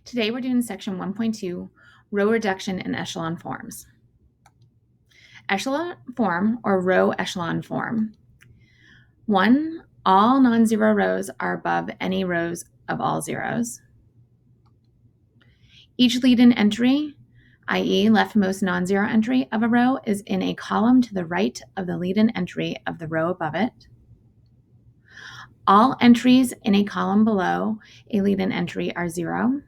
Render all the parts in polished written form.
Today we're doing section 1.2, row reduction in echelon forms. Echelon form or row echelon form. 1, all non-zero rows are above any rows of all zeros. Each lead-in entry, i.e. leftmost non-zero entry of a row, is in a column to the right of the lead-in entry of the row above it. All entries in a column below a lead-in entry are 0.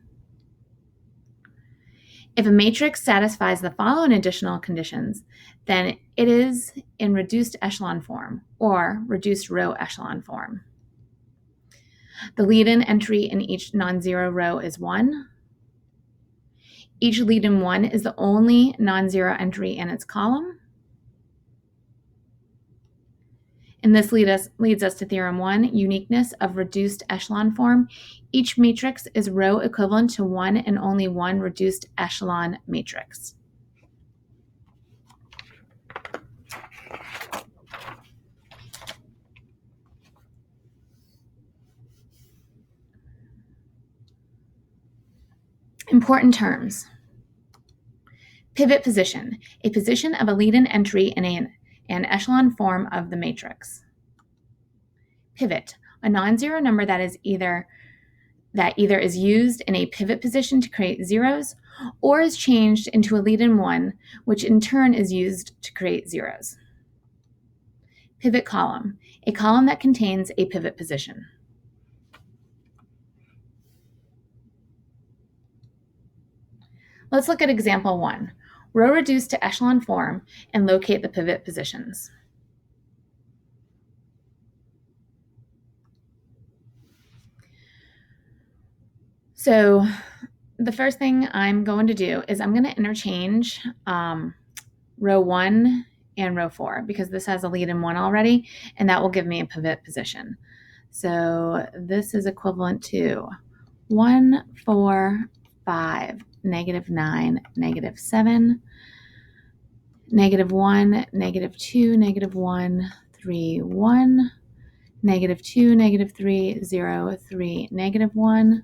If a matrix satisfies the following additional conditions, then it is in reduced echelon form or reduced row echelon form. The lead-in entry in each non-zero row is 1. Each lead-in 1 is the only non-zero entry in its column. And this leads us to theorem 1, uniqueness of reduced echelon form. Each matrix is row equivalent to one and only one reduced echelon matrix. Important terms. Pivot position, a position of a lead-in entry in an echelon form of the matrix. Pivot, a non-zero number that either is used in a pivot position to create zeros or is changed into a lead-in 1, which in turn is used to create zeros. Pivot column, a column that contains a pivot position. Let's look at example 1. Row reduced to echelon form and locate the pivot positions. So the first thing I'm going to do is I'm going to interchange row 1 and row 4 because this has a lead-in 1 already, and that will give me a pivot position. So this is equivalent to 1, 4, 5, -9, -7, -1, -2, -1, 3, 1, -2, -3, 0, 3, -1,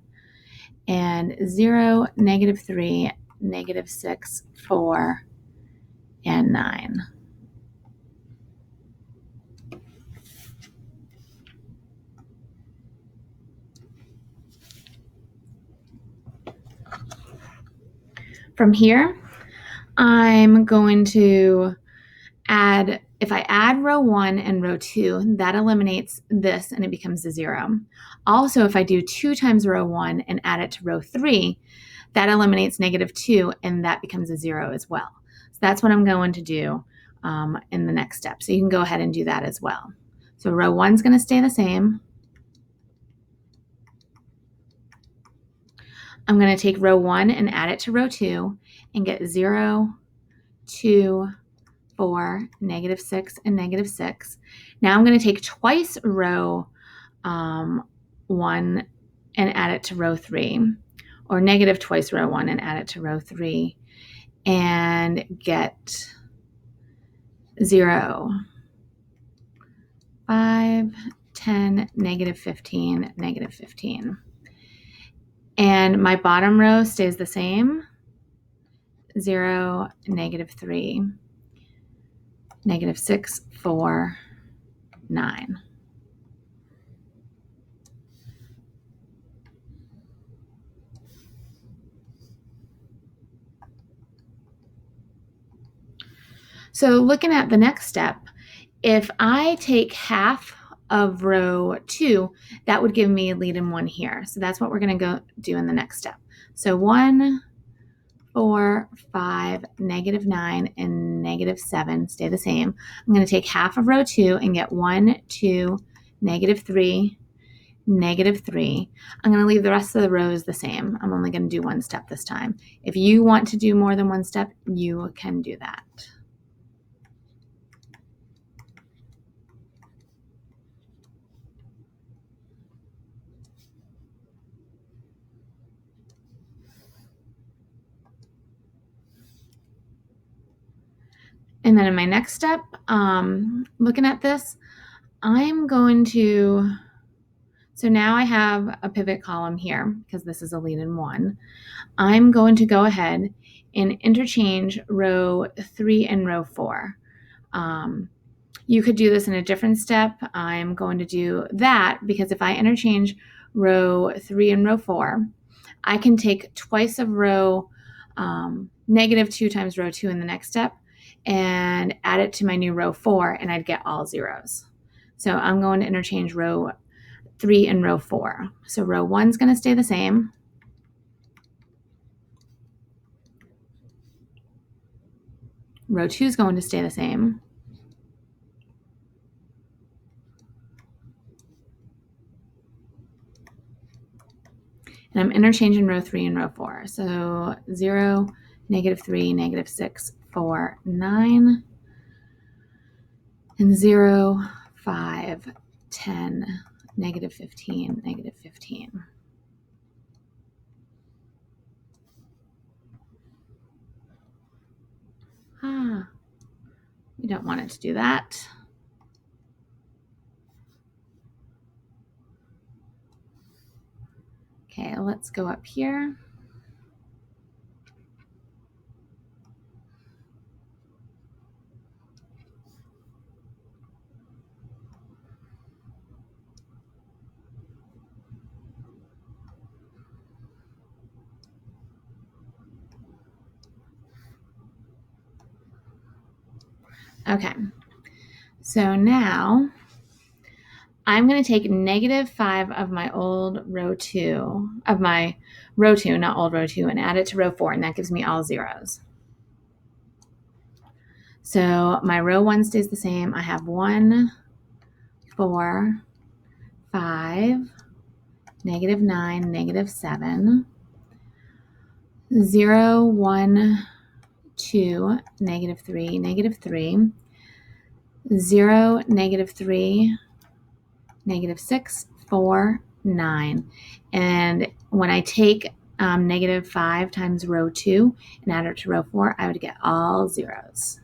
and 0, -3, -6, 4, and 9. From here, I'm going to add, if I add row 1 and row 2, that eliminates this and it becomes a 0. Also, if I do 2 times row 1 and add it to row 3, that eliminates -2 and that becomes a 0 as well. So that's what I'm going to do in the next step. So you can go ahead and do that as well. So row 1 is going to stay the same. I'm going to take row 1 and add it to row 2 and get 0, 2, 4, -6, and -6. Now I'm going to take twice row 1 and add it to row 3, or negative twice row 1 and add it to row 3, and get 0, 5, 10, -15, -15. And my bottom row stays the same, 0, -3, -6, 4, 9. So looking at the next step, if I take half of row 2, that would give me a lead-in 1 here. So that's what we're going to go do in the next step. So 1, 4, 5, -9, and -7 stay the same. I'm going to take half of row 2 and get 1, 2, -3, -3. I'm going to leave the rest of the rows the same. I'm only going to do one step this time. If you want to do more than one step, you can do that. And then in my next step, looking at this, I'm going to So now I have a pivot column here because this is a lead in 1. I'm going to go ahead and interchange row 3 and row 4. You could do this in a different step. I'm going to do that because if I interchange row 3 and row 4, I can take twice of row -2 times row 2 in the next step and add it to my new row 4, and I'd get all zeros. So I'm going to interchange row 3 and row 4. So row 1 is going to stay the same. Row 2 is going to stay the same. And I'm interchanging row 3 and row 4. So 0, -3, -6, 4, 9, and 0, 5, 10, -15, -15. We don't want it to do that. Okay, let's go up here. Okay, so now I'm going to take -5 of my old row 2, not old row 2, and add it to row 4, and that gives me all zeros. So my row 1 stays the same. I have 1, 4, 5, -9, -7, 0, 1, 2, -3, -3, 0, -3, -6, 4, 9. And when I take -5 times row 2 and add it to row 4, I would get all zeros.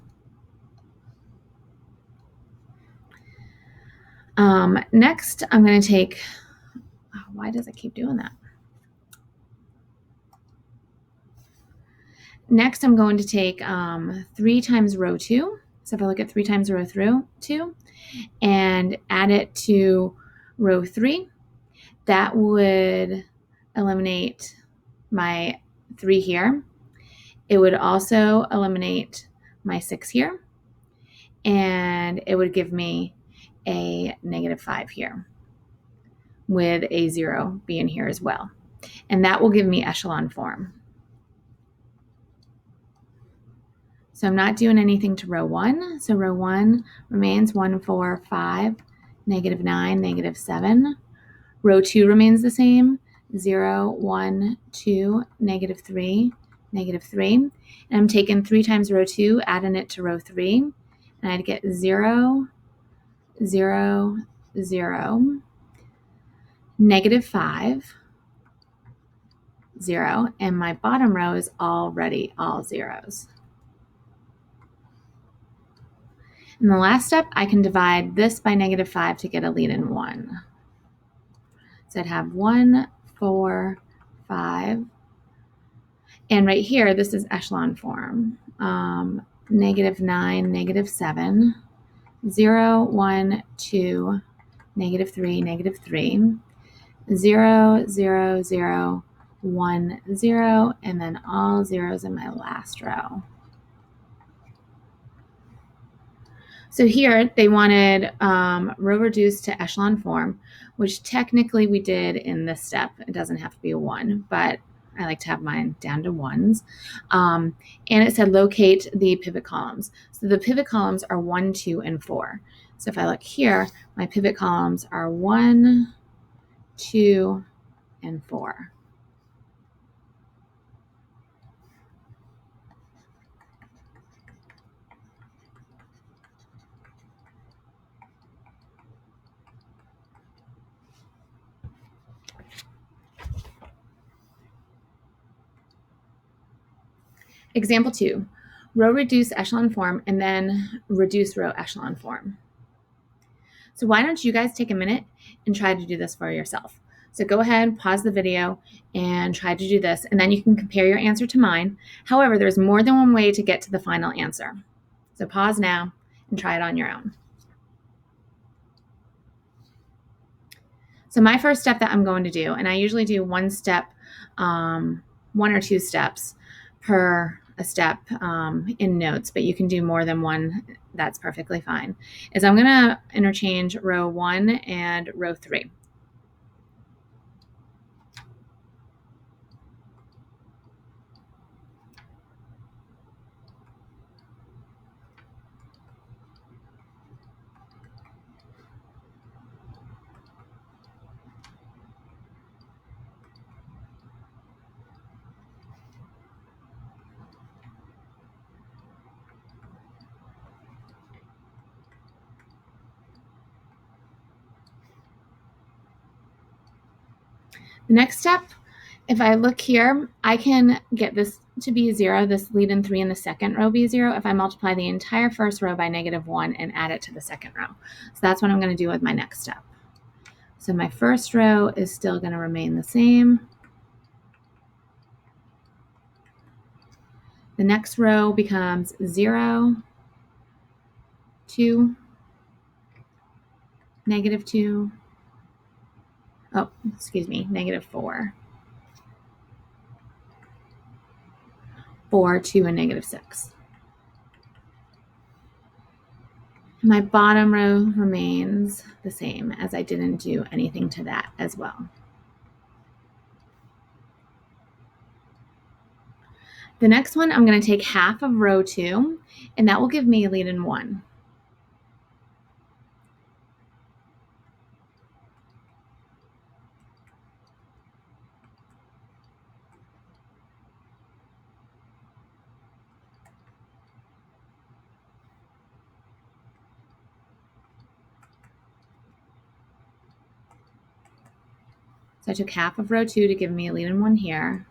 Next, I'm going to take, why does it keep doing that? Next, I'm going to take 3 times row 2. So if I look at 3 times row 2 and add it to row 3, that would eliminate my 3 here. It would also eliminate my 6 here, and it would give me a -5 here with a 0 being here as well. And that will give me echelon form. So I'm not doing anything to row 1. So row 1 remains 1, 4, 5, -9, -7. Row 2 remains the same, 0, 1, 2, -3, -3. And I'm taking 3 times row 2, adding it to row 3, and I'd get 0, 0, 0, -5, 0, and my bottom row is already all zeros. In the last step, I can divide this by -5 to get a lead in 1. So I'd have 1, 4, 5. And right here, this is echelon form. -9, -7, 0, 1, 2, -3, -3, 0, 0, 0, 1, 0, and then all zeros in my last row. So here they wanted row reduced to echelon form, which technically we did in this step. It doesn't have to be a 1, but I like to have mine down to 1s. And it said locate the pivot columns. So the pivot columns are 1, 2, and 4. So if I look here, my pivot columns are 1, 2, and 4. Example 2, row reduce echelon form and then reduce row echelon form. So why don't you guys take a minute and try to do this for yourself? So go ahead, pause the video, and try to do this, and then you can compare your answer to mine. However, there's more than one way to get to the final answer. So pause now and try it on your own. So my first step that I'm going to do, and I usually do one or two steps per a step in notes, but you can do more than one. That's perfectly fine. Is I'm going to interchange row 1 and row 3. The next step, if I look here, I can get this to be 0, this lead in 3 in the second row be 0, if I multiply the entire first row by -1 and add it to the second row. So that's what I'm going to do with my next step. So my first row is still going to remain the same. The next row becomes 0, 2, -2, oh, excuse me, -4, 4, 2, and -6. My bottom row remains the same, as I didn't do anything to that as well. The next one, I'm going to take half of row 2, and that will give me a lead in 1. So I took half of row 2 to give me a lead in 1 here.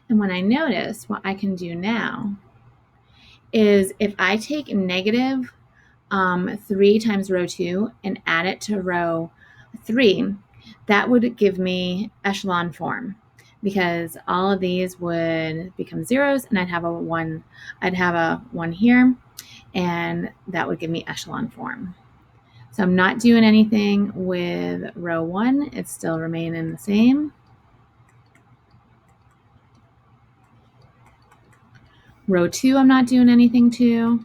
And when I notice, what I can do now is if I take negative 3 times row 2 and add it to row 3, that would give me echelon form, because all of these would become zeros and I'd have a 1 here, and that would give me echelon form. So I'm not doing anything with row 1, it's still remaining the same. Row 2, I'm not doing anything to.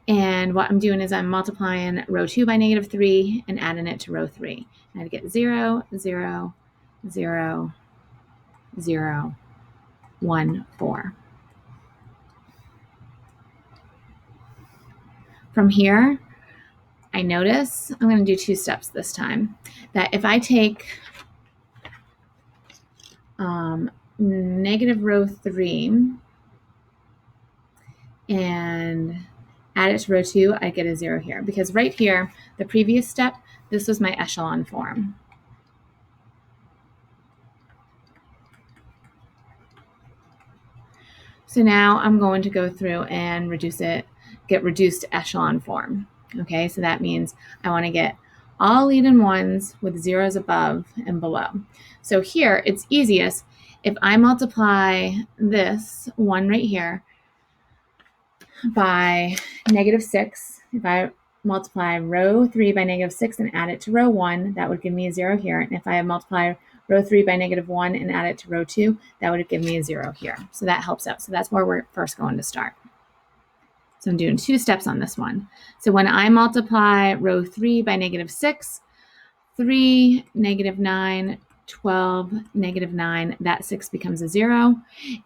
And what I'm doing is I'm multiplying row 2 by -3 and adding it to row 3. And I'd get 0, 0, 0, 0, 1, 4. From here, I notice I'm going to do 2 steps this time. That if I take negative row 3 and add it to row 2, I get a 0 here. Because right here, the previous step, this was my echelon form. So now I'm going to go through and get reduced to echelon form. Okay, so that means I want to get all lead in 1s with zeros above and below. So here, it's easiest if I multiply this 1 right here by -6. If I multiply row 3 by -6 and add it to row 1, that would give me a 0 here. And if I multiply row 3 by -1 and add it to row 2, that would give me a 0 here. So that helps out. So that's where we're first going to start. So I'm doing 2 steps on this one. So when I multiply row 3 by -6, 3, -9, 12, -9, that 6 becomes a 0.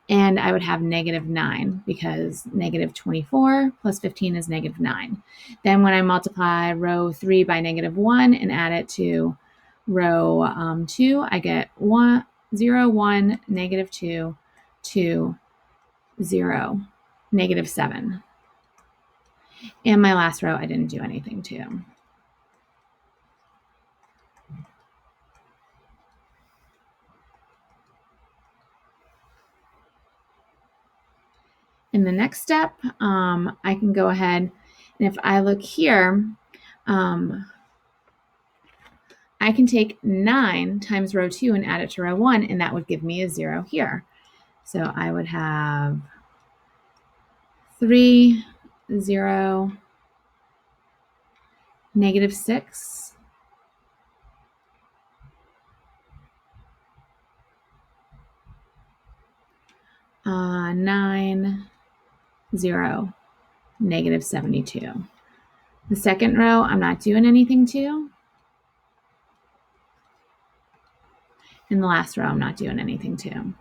And I would have -9 because -24 plus 15 is -9. Then when I multiply row 3 by -1 and add it to row 2, I get 1, 0, 1, -2, 2, 0, -7. And my last row, I didn't do anything to. In the next step, I can go ahead, and if I look here, I can take 9 times row 2 and add it to row 1, and that would give me a 0 here. So I would have 3, 0, -6, 9, 0, -72. The second row, I'm not doing anything to. In the last row, I'm not doing anything to.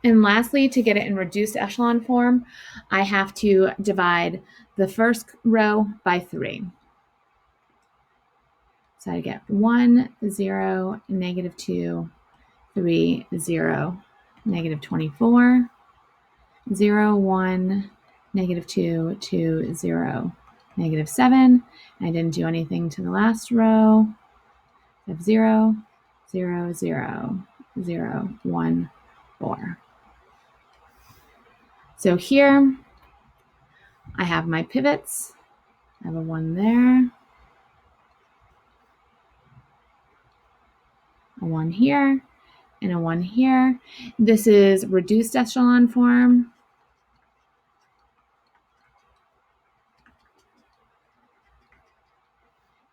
And lastly, to get it in reduced echelon form, I have to divide the first row by 3. So I get 1, 0, -2, 3, 0, -24, 0, 1, -2, 2, 0, -7. I didn't do anything to the last row. I have 0, 0, 0, 0, 1, 4. So here I have my pivots. I have a 1 there, a 1 here, and a 1 here. This is reduced echelon form.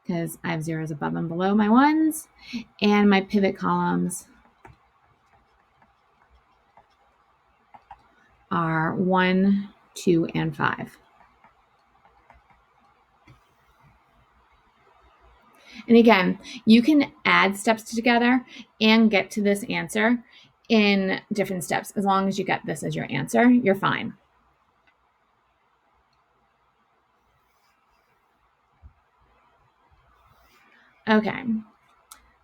Because I have zeros above and below my 1s, and my pivot columns are 1, 2, and 5. And again, you can add steps together and get to this answer in different steps. As long as you get this as your answer, you're fine. Okay,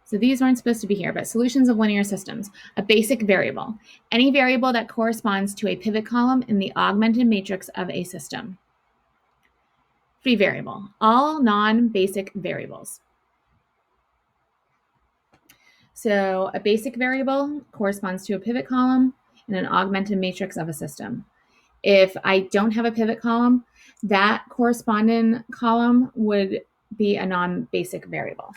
so these weren't supposed to be here, but solutions of linear systems. A basic variable. Any variable that corresponds to a pivot column in the augmented matrix of a system. Free variable. All non-basic variables. So a basic variable corresponds to a pivot column in an augmented matrix of a system. If I don't have a pivot column, that corresponding column would be a non-basic variable.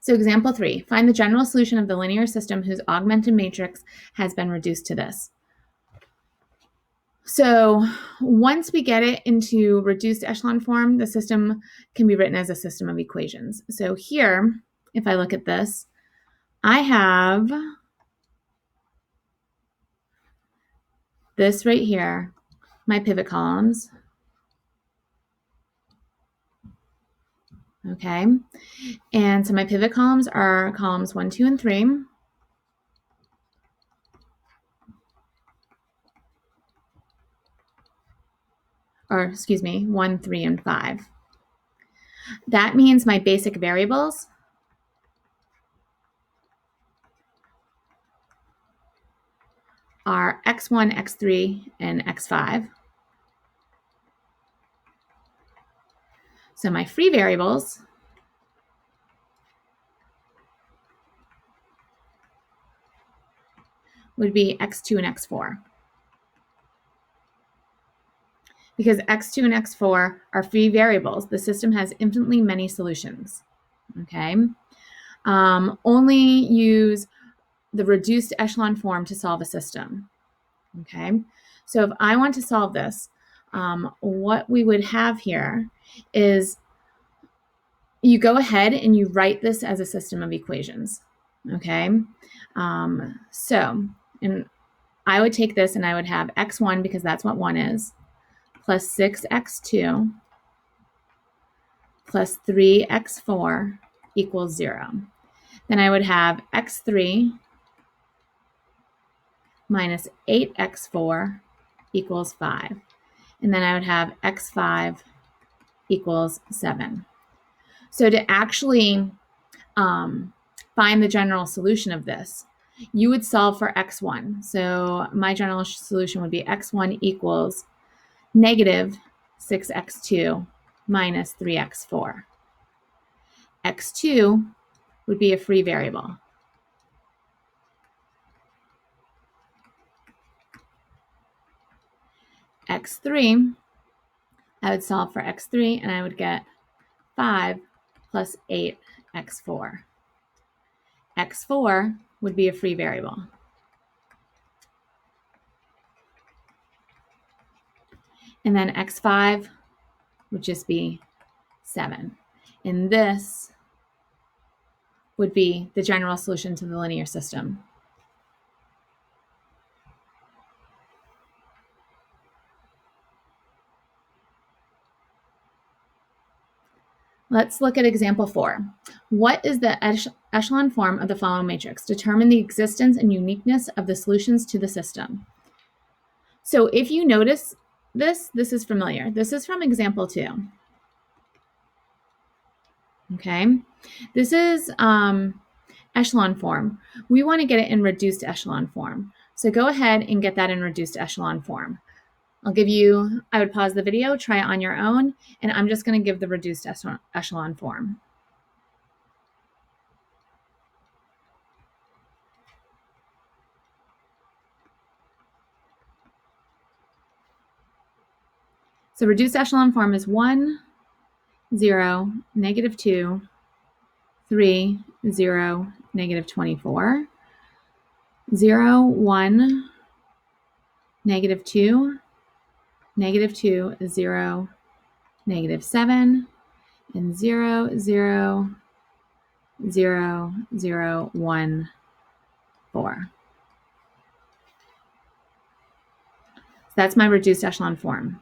So example 3, find the general solution of the linear system whose augmented matrix has been reduced to this. So once we get it into reduced echelon form, the system can be written as a system of equations. So here, if I look at this, I have this right here, my pivot columns. Okay, and so my pivot columns are columns 1, 2, and 3. Or excuse me, 1, 3, and 5. That means my basic variables are x1, x3, and x5. So my free variables would be x2 and x4. Because x2 and x4 are free variables, the system has infinitely many solutions. Okay? Only use the reduced echelon form to solve a system. Okay? So if I want to solve this, what we would have here is you go ahead and you write this as a system of equations. Okay? And I would take this and I would have x1, because that's what 1 is, plus 6x2 plus 3x4 equals 0. Then I would have x3 minus 8x4 equals 5. And then I would have x5 equals 7. So to actually find the general solution of this, you would solve for x1. So my general solution would be x1 equals negative 6x2 minus 3x4. x2 would be a free variable. x3, I would solve for x3 and I would get 5 plus 8x4. x4 would be a free variable. And then x5 would just be 7. And this would be the general solution to the linear system. Let's look at example 4. What is the echelon form of the following matrix? Determine the existence and uniqueness of the solutions to the system. So if you notice this is familiar. This is from example 2. Okay, this is echelon form. We want to get it in reduced echelon form. So go ahead and get that in reduced echelon form. I would pause the video, try it on your own, and I'm just going to give the reduced echelon form. So reduced echelon form is 1, 0, negative 2, 3, 0, negative 24, 0, 1, negative 2, negative 2, 0, negative 7, and 0, 0, 0, 0, 1, 4. So that's my reduced echelon form.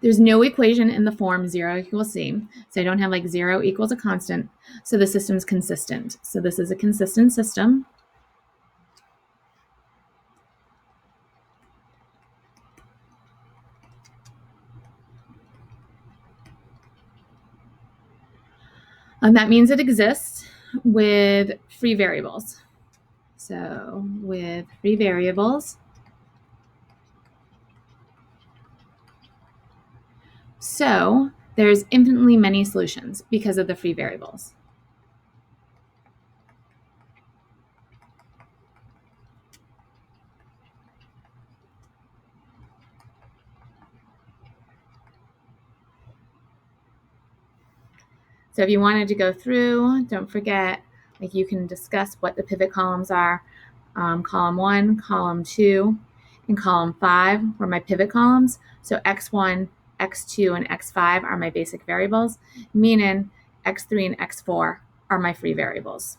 There's no equation in the form 0 equals c, so I don't have like 0 equals a constant, so the system's consistent. So this is a consistent system. That means it exists with free variables. So with free variables, so there's infinitely many solutions because of the free variables. So if you wanted to go through, don't forget, like you can discuss what the pivot columns are. Column 1, column 2, and column 5 were my pivot columns. So x1, x2, and x5 are my basic variables, meaning x3 and x4 are my free variables.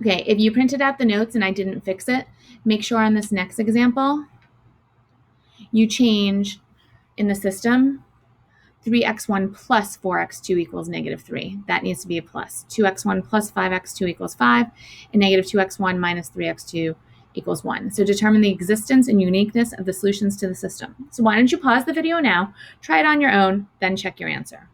Okay, if you printed out the notes and I didn't fix it, make sure on this next example, you change in the system 3x1 plus 4x2 equals negative 3. That needs to be a plus. 2x1 plus 5x2 equals 5, and negative 2x1 minus 3x2 equals 1. So determine the existence and uniqueness of the solutions to the system. So why don't you pause the video now, try it on your own, then check your answer.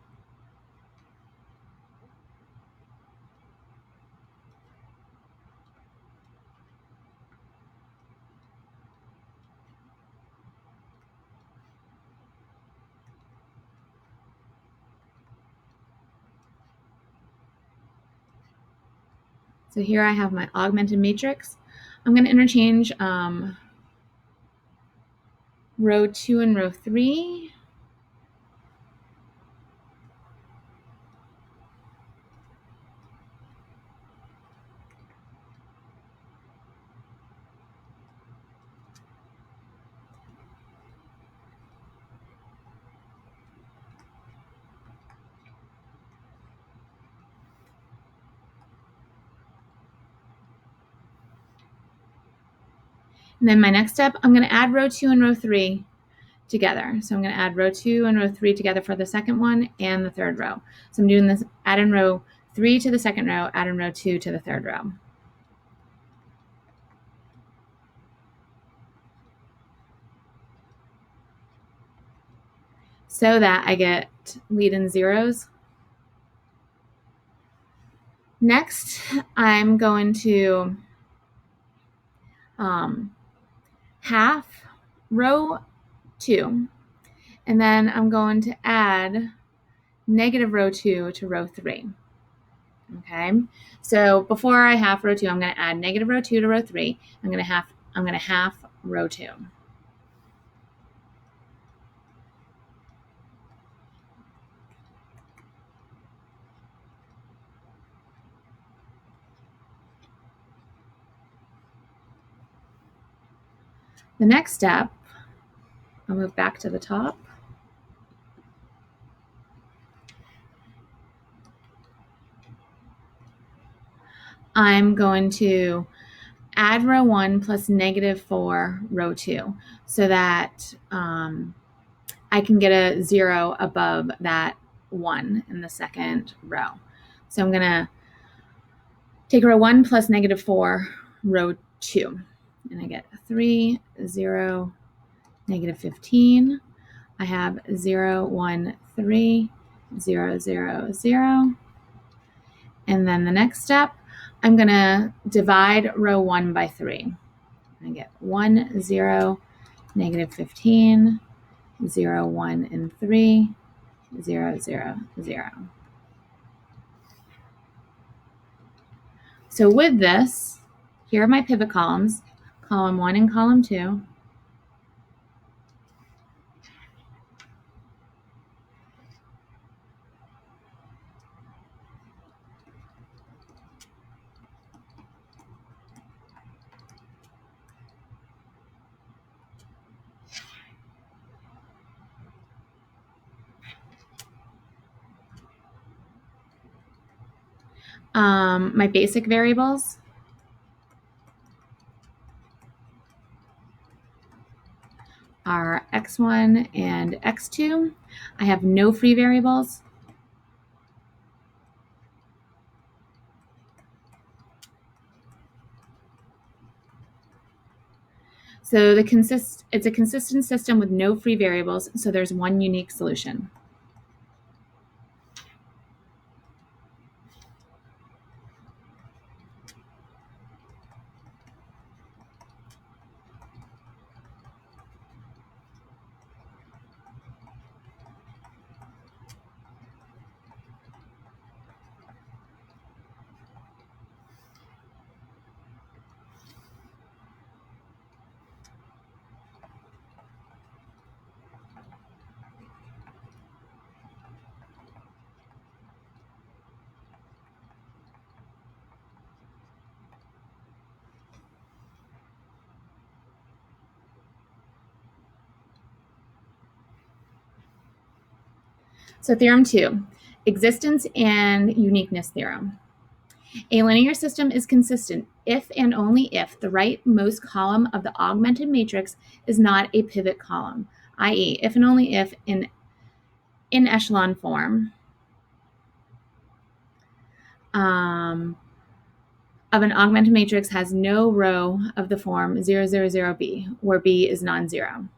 So here I have my augmented matrix. I'm going to interchange row 2 and row 3. And then my next step, I'm going to add row 2 and row 3 together. So I'm going to add row 2 and row 3 together for the second one and the third row. So I'm doing this, add in row 3 to the second row, add in row 2 to the third row. So that I get lead-in zeros. Next, I'm going to half row 2, and then I'm going to add negative row 2 to row 3. Okay, so before I half row 2, I'm going to add negative row 2 to row 3. I'm going to half row 2. The next step, I'll move back to the top. I'm going to add row 1 plus negative 4 row 2 so that I can get a 0 above that 1 in the second row. So I'm going to take row 1 plus negative 4 row 2, and I get 3, 0, negative 15. I have 0, 1, 3, 0, 0, 0. And then the next step, I'm going to divide row 1 by 3. I get 1, 0, negative 15, 0, 1, and 3, 0, 0, 0. So with this, here are my pivot columns, column 1 and column 2. My basic variables are x1 and x2. I have no free variables. So it's a consistent system with no free variables, so there's one unique solution. So theorem 2, existence and uniqueness theorem. A linear system is consistent if and only if the rightmost column of the augmented matrix is not a pivot column, i.e., if and only if in echelon form of an augmented matrix has no row of the form 000b, where b is non-zero.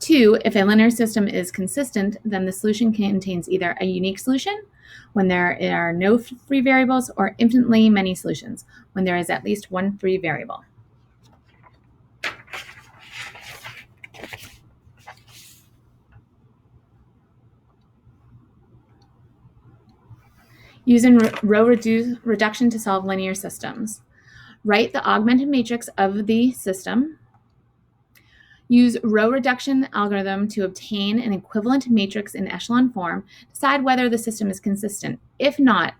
2, if a linear system is consistent, then the solution contains either a unique solution, when there are no free variables, or infinitely many solutions, when there is at least one free variable. Using row reduction to solve linear systems. Write the augmented matrix of the system. Use row reduction algorithm to obtain an equivalent matrix in echelon form. Decide whether the system is consistent. If not,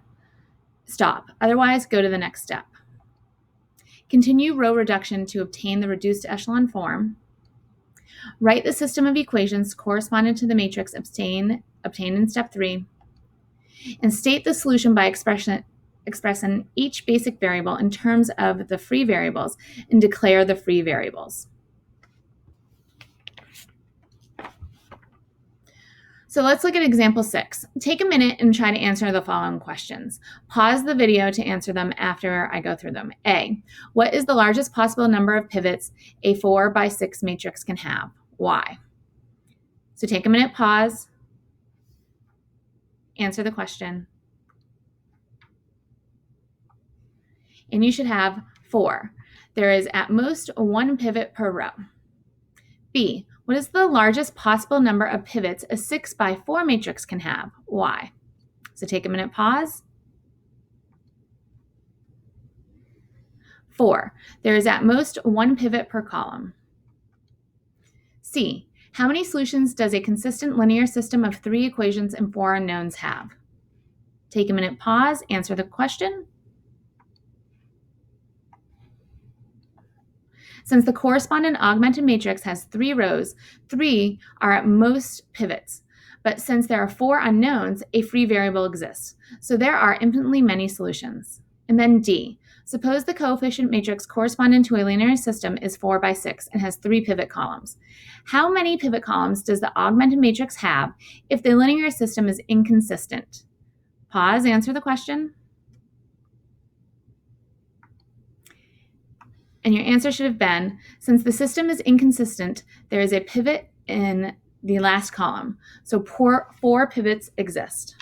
stop. Otherwise, go to the next step. Continue row reduction to obtain the reduced echelon form. Write the system of equations corresponding to the matrix obtained in step 3. And state the solution by expressing each basic variable in terms of the free variables and declare the free variables. So let's look at example 6. Take a minute and try to answer the following questions. Pause the video to answer them after I go through them. A, what is the largest possible number of pivots a 4x6 matrix can have? Why? So take a minute, pause, answer the question. and you should have 4. There is at most 1 pivot per row. B, what is the largest possible number of pivots a 6 by 4 matrix can have? Why? So take a minute, pause. 4, there is at most 1 pivot per column. C, how many solutions does a consistent linear system of 3 equations and 4 unknowns have? Take a minute, pause, answer the question. Since the corresponding augmented matrix has 3 rows, 3 are at most pivots. But since there are 4 unknowns, a free variable exists. So there are infinitely many solutions. And then D, suppose the coefficient matrix corresponding to a linear system is 4 by 6 and has 3 pivot columns. How many pivot columns does the augmented matrix have if the linear system is inconsistent? Pause, answer the question. And your answer should have been, since the system is inconsistent, there is a pivot in the last column. So 4 pivots exist.